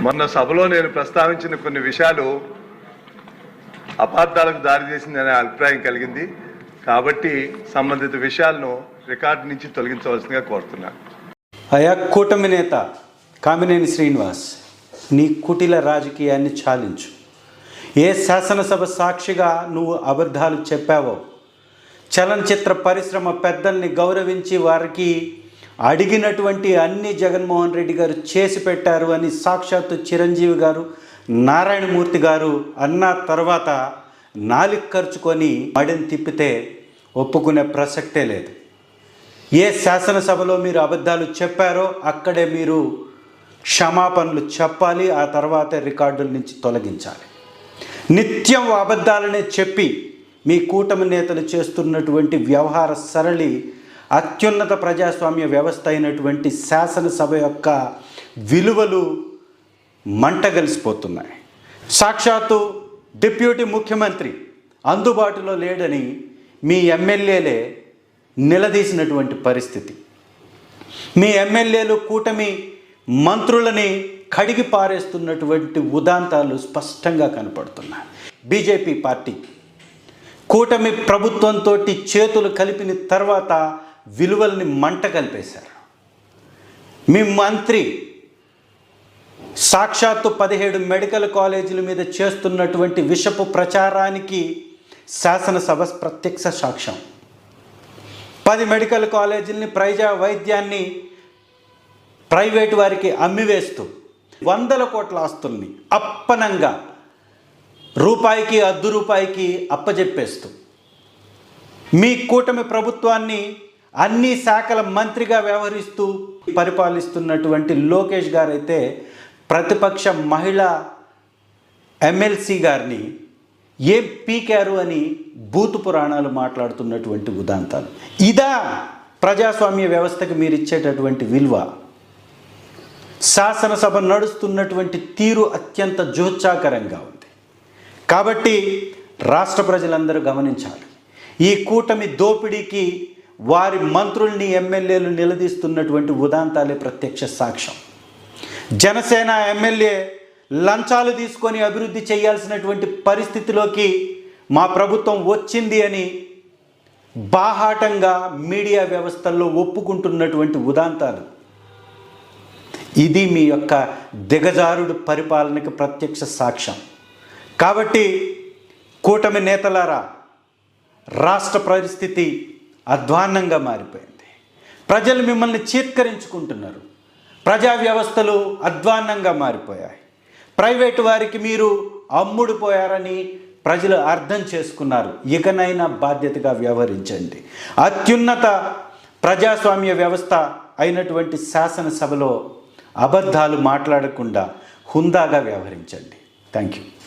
మొన్న సభలో నేను ప్రస్తావించిన కొన్ని విషయాలు అపార్థాలకు దారితీసిందనే అభిప్రాయం కలిగింది. కాబట్టి సంబంధిత విషయాలను రికార్డు నుంచి తొలగించవలసిందిగా కోరుతున్నాను. అయా కూటమి నేత కామినేని శ్రీనివాస్, నీ కుటిల రాజకీయాన్ని చాలించు. ఏ శాసనసభ సాక్షిగా నువ్వు అబద్ధాలు చెప్పావో, చలనచిత్ర పరిశ్రమ పెద్దల్ని గౌరవించి వారికి అడిగినటువంటి అన్ని జగన్మోహన్ రెడ్డి గారు చేసి పెట్టారు అని సాక్షాత్తు చిరంజీవి గారు, నారాయణమూర్తి గారు అన్న తర్వాత నాలుగు ఖర్చుకొని మడిని తిప్పితే ఒప్పుకునే ప్రసక్తే లేదు. ఏ శాసనసభలో మీరు అబద్ధాలు చెప్పారో అక్కడే మీరు క్షమాపణలు చెప్పాలి. ఆ తర్వాతే రికార్డుల నుంచి తొలగించాలి. నిత్యం అబద్ధాలనే చెప్పి మీ కూటమి నేతలు చేస్తున్నటువంటి వ్యవహార సరళి అత్యున్నత ప్రజాస్వామ్య వ్యవస్థ అయినటువంటి శాసనసభ యొక్క విలువలు మంటగలిసిపోతున్నాయి. సాక్షాత్తు డిప్యూటీ ముఖ్యమంత్రి అందుబాటులో లేడని మీ ఎమ్మెల్యేలే నిలదీసినటువంటి పరిస్థితి. మీ ఎమ్మెల్యేలు కూటమి మంత్రులని కడిగి పారేస్తున్నటువంటి ఉదాంతాలు స్పష్టంగా కనపడుతున్నాయి. బీజేపీ పార్టీ కూటమి ప్రభుత్వంతో చేతులు కలిపిన తర్వాత విలువల్ని మంట కలిపేశారు. మీ మంత్రి సాక్షాత్తు 17 మెడికల్ కాలేజీల మీద చేస్తున్నటువంటి విషపు ప్రచారానికి శాసనసభ ప్రత్యక్ష సాక్ష్యం. 10 మెడికల్ కాలేజీలని ప్రజా వైద్యాన్ని ప్రైవేటు వారికి అమ్మివేస్తూ 100 కోట్ల ఆస్తుల్ని అప్పనంగా రూపాయికి అర్ధ రూపాయికి అప్పజెప్పేస్తూ మీ కూటమి ప్రభుత్వాన్ని అన్ని శాఖల మంత్రిగా వ్యవహరిస్తూ పరిపాలిస్తున్నటువంటి లోకేష్ గారైతే ప్రతిపక్ష మహిళా ఎమ్మెల్సీ గారిని ఏం పీకారు అని భూతు పురాణాలు మాట్లాడుతున్నటువంటి ఉదాంతాలు. ఇదా ప్రజాస్వామ్య వ్యవస్థకు మీరు ఇచ్చేటటువంటి విలువ? శాసనసభ నడుస్తున్నటువంటి తీరు అత్యంత జోత్సాకరంగా ఉంది. కాబట్టి రాష్ట్ర ప్రజలందరూ గమనించాలి. ఈ కూటమి దోపిడీకి వారి మంత్రుల్ని ఎమ్మెల్యేలు నిలదీస్తున్నటువంటి ఉదాంతాలే ప్రత్యక్ష సాక్ష్యం. జనసేన ఎమ్మెల్యే లంచాలు తీసుకొని అభివృద్ధి చేయాల్సినటువంటి పరిస్థితిలోకి మా ప్రభుత్వం వచ్చింది అని బాహాటంగా మీడియా వ్యవస్థల్లో ఒప్పుకుంటున్నటువంటి ఉదాంతాలు. ఇది మీ యొక్క దిగజారుడు పరిపాలనకి ప్రత్యక్ష సాక్ష్యం. కాబట్టి కూటమి నేతలారా, రాష్ట్ర పరిస్థితి అధ్వాన్నంగా మారిపోయింది. ప్రజలు మిమ్మల్ని చీత్కరించుకుంటున్నారు. ప్రజా వ్యవస్థలు అధ్వాన్నంగా మారిపోయాయి. ప్రైవేటు వారికి మీరు అమ్ముడుపోయారని ప్రజలు అర్థం చేసుకున్నారు. ఇకనైనా బాధ్యతగా వ్యవహరించండి. అత్యున్నత ప్రజాస్వామ్య వ్యవస్థ అయినటువంటి శాసనసభలో అబద్ధాలు మాట్లాడకుండా హుందాగా వ్యవహరించండి. Thank you.